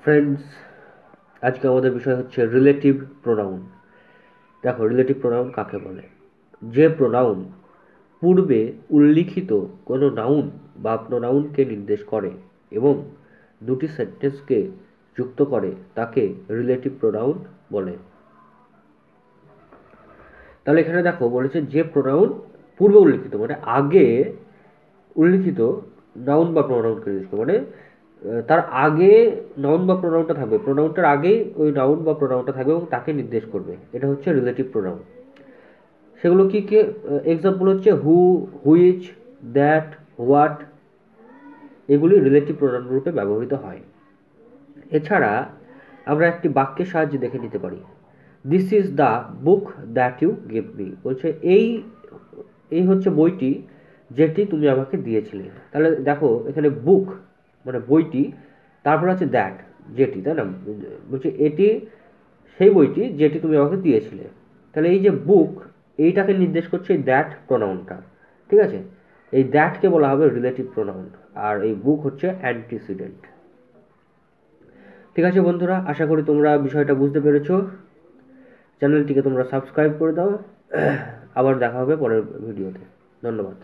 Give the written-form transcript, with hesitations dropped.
Friends, আজকে আমাদের বিষয় হচ্ছে রিলেটিভ প্রোনাউন। দেখো, রিলেটিভ প্রোনাউন কাকে বলে? যে প্রোনাউন পূর্বে উল্লিখিত কোনো নাউন বা প্রোনাউনকে নির্দেশ করে এবং দুটি সেন্টেন্সকে যুক্ত করে তাকে রিলেটিভ প্রোনাউন বলে। তাহলে এখানে দেখো বলেছে যে প্রোনাউন পূর্বে উল্লিখিত, মানে আগে উল্লিখিত নাউন বা প্রোনাউনকে নির্দেশ করে, মানে তার আগে নাউন বা প্রোনাউনটা থাকবে, প্রোনাউনটার আগেই ওই নাউন বা প্রোনাউনটা থাকবে এবং তাকে নির্দেশ করবে। এটা হচ্ছে রিলেটিভ প্রোনাউন। সেগুলো কি কি? এক্সাম্পল হচ্ছে হু, হুইচ, দ্যাট, হোয়াট। এগুলি রিলেটিভ প্রোনাউন রূপে ব্যবহৃত হয়। এছাড়া আমরা একটি বাক্যের সাহায্যে দেখে নিতে পারি। This is the book that you give me. বলছে এই এই হচ্ছে বইটি যেটি তুমি আমাকে দিয়েছিলে। তাহলে দেখো এখানে বুক মানে বইটি, তারপর আছে দ্যাট যেটি, তাই না? বলছে এটি সেই বইটি যেটি তুমি আমাকে দিয়েছিলে। তাহলে এই যে বুক, এইটাকে নির্দেশ করছে এই দ্যাট প্রোনাউনটা। ঠিক আছে, এই দ্যাটকে বলা হবে রিলেটিভ প্রোনাউন, আর এই বুক হচ্ছে অ্যান্টিসিডেন্ট। ঠিক আছে বন্ধুরা, আশা করি তোমরা বিষয়টা বুঝতে পেরেছো। চ্যানেলটিকে তোমরা সাবস্ক্রাইব করে দাও। আবার দেখা হবে পরের ভিডিওতে। ধন্যবাদ।